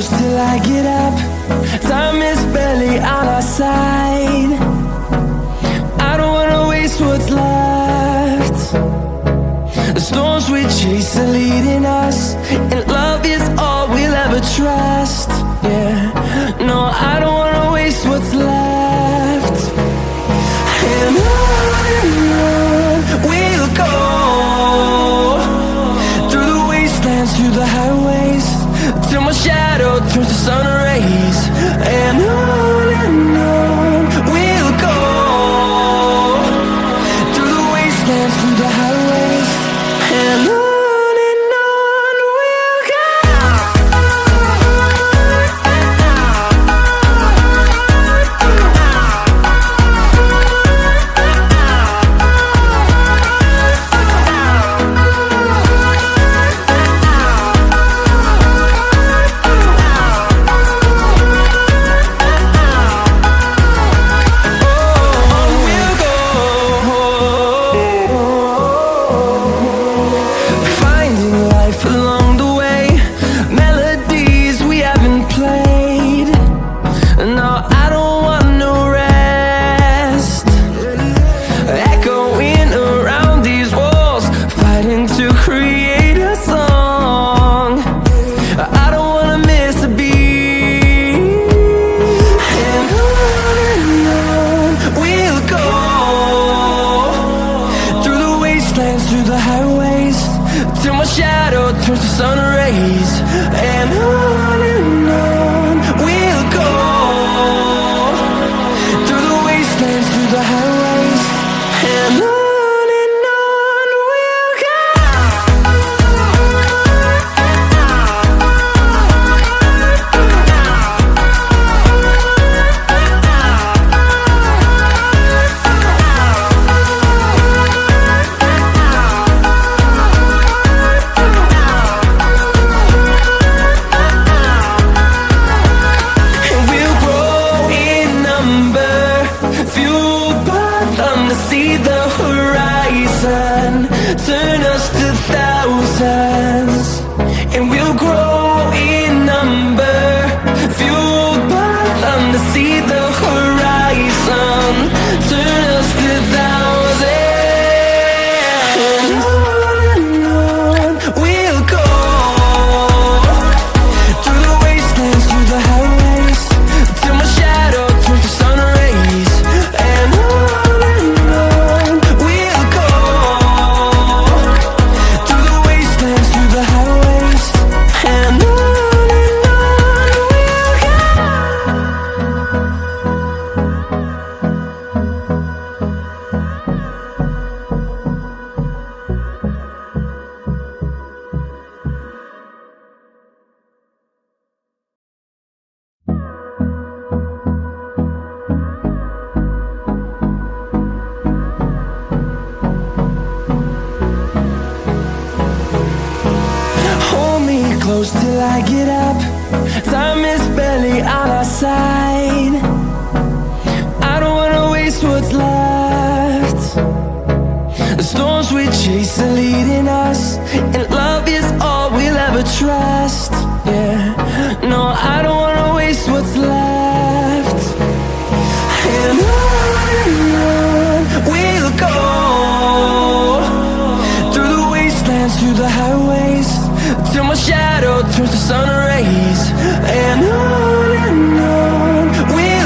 close till I get up. Time is barely on our side. I don't wanna waste what's left. The storms we chase are leading us, and love is all we'll ever trust. Yeah, no, I don't wanna waste what's left. And on we'll go, through the wastelands, through the highways, till my shadow turns to sun rays. And on we'll go, through the wastelands, through the highways, and on we'll go. Through the highways, till my shadow turns to sun rays. And on we'll go, through the wastelands, through the highways, and on we'll go. See the horizon, turn us to thousands, and we'll grow in number, fueled by them to see the horizon, turn us to thousands. And on we'll go, through the wastelands, through the highways, till my shadow turns to sun rays. And close till I get up. Time is barely on our side. I don't wanna waste what's left. The storms we chase are leading us, and love is all we'll ever trust. Yeah, no, I don't wanna waste what's left. And on we'll go, through the wastelands, through the highways, till my shadow turns to sun rays. And on we'll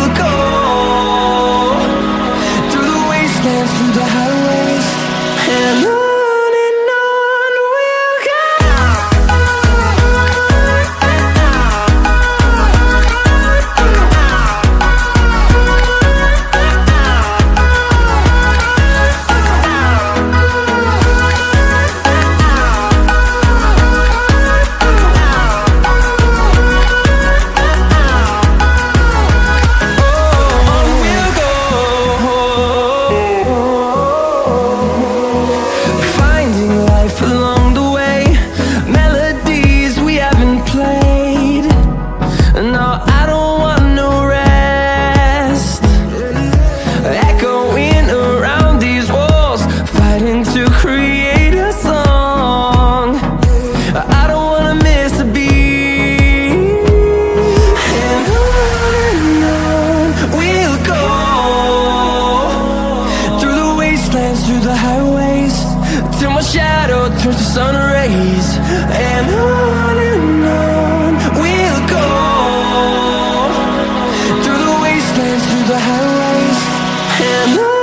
turns to sun rays, and on we'll go, through the wastelands, through the highways, and on.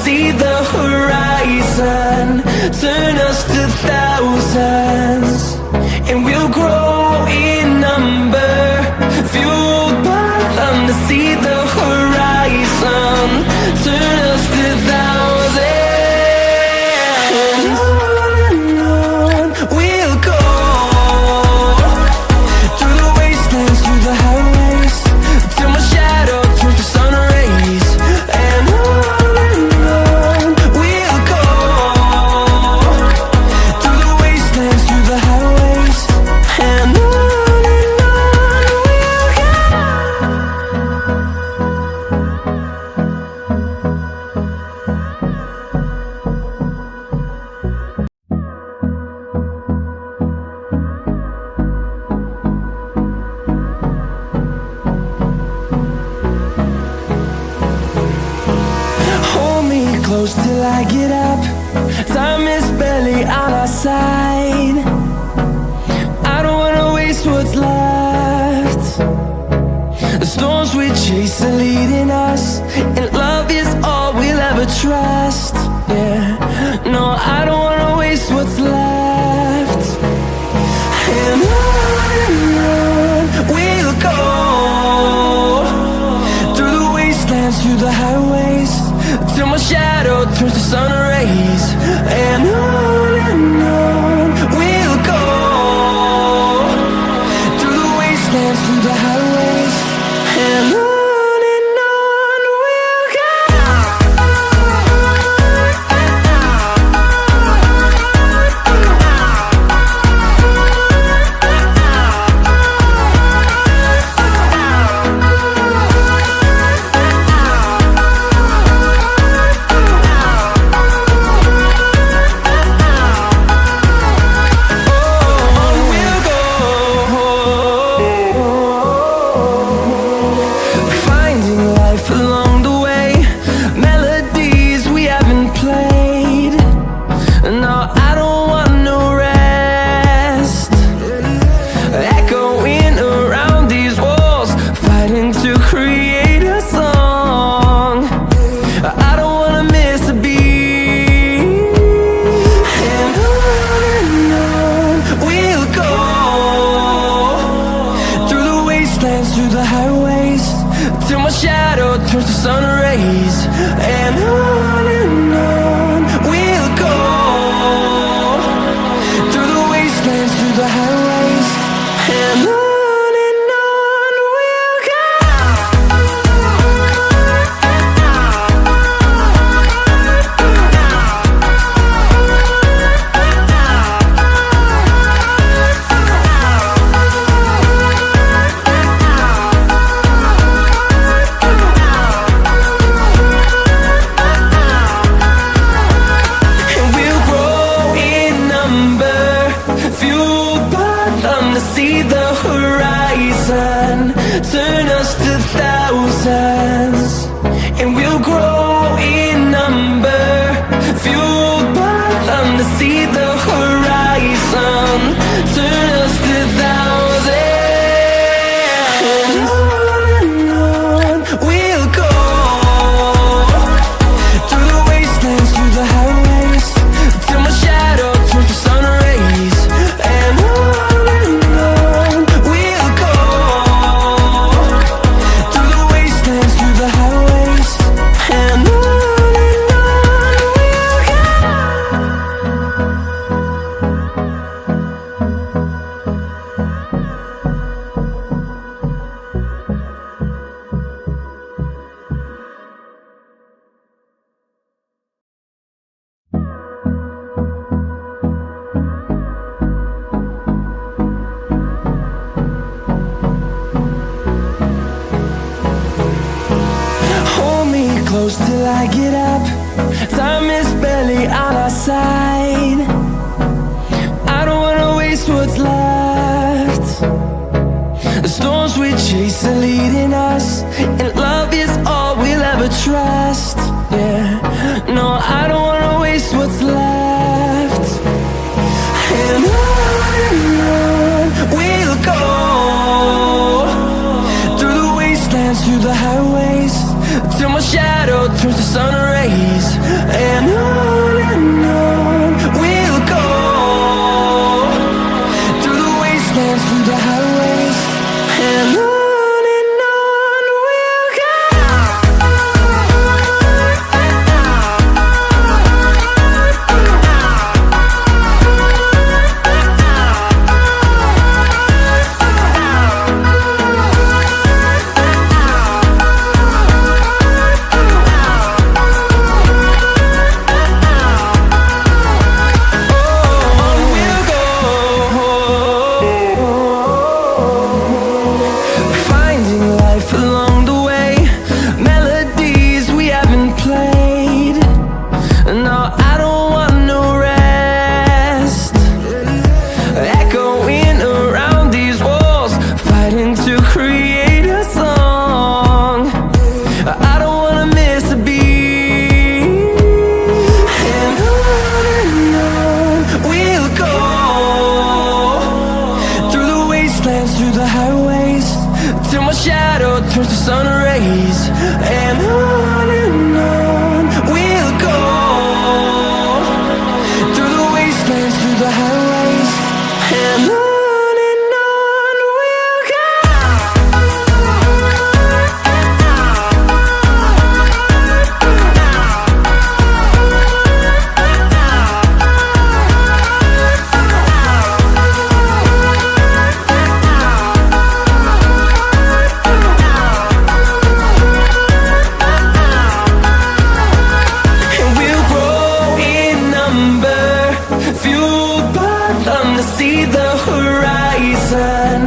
See the horizon, turn us to thousands, and we'll grow in number, fueled by them. To see the horizon, turn us to thousands, and on we'll go, through the wastelands, through the highways, till my shadow turns to sun rays, and on. Close till I get up, time is barely on our side. I don't wanna waste what's left. The storms we chase are leading us, and love is all we'll ever trust. Yeah, no, I don't wanna waste what's left. And on we'll go, through the wastelands, through the highways, till my shadow turns to sun rays, and on we'll go, through the wastelands, through the highways, and on we'll go. Through the highways, till my shadow turns to sun rays, and on we'll go, through the wastelands, through the highways, and on. close till I get up. Time is barely on our side. I don't wanna waste what's left. The storms we chase are leading us, and love is all we'll ever trust. Yeah, no, I don't wanna waste what's left. And on we'll go, through the wastelands, through the highways, till my shadow turns to sun rays. And on we'll go, through the wastelands, through the highways, and on we'll go. Through the highways, till my shadow turns to sun rays. And on we'll go, through the wastelands, through the highways, and on we'll go. See the horizon,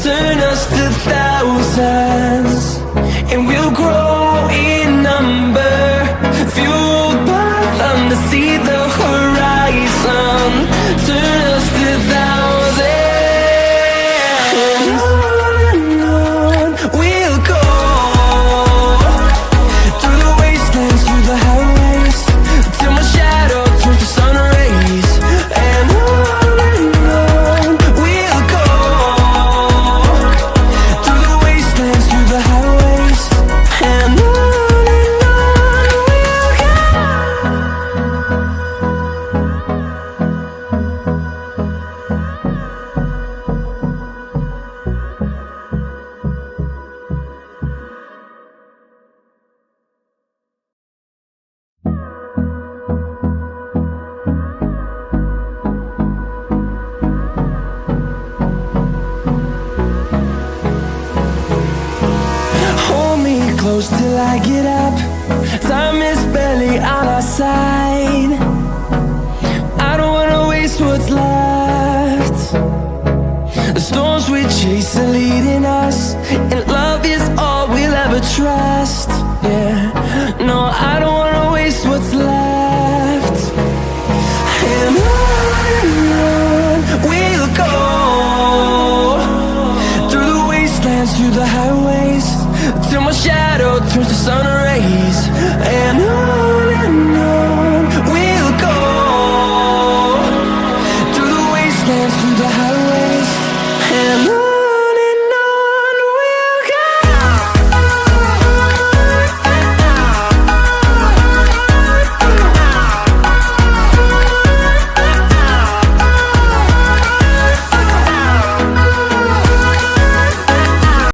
turn us to thousands, and we'll grow in number, fueled by them to see the horizon, turn us to thousands. And on we'll go, through the wastelands, through the highways, till my shadow turns to sun rays. And close till I get up. Time is barely on our side. I don't wanna waste what's left. The storms we chase are leading us, and love is all we'll ever trust. Yeah, no, I don't wanna waste what's left. And on we'll go, through the wastelands, through the highways, till my shadow turns to sun rays. And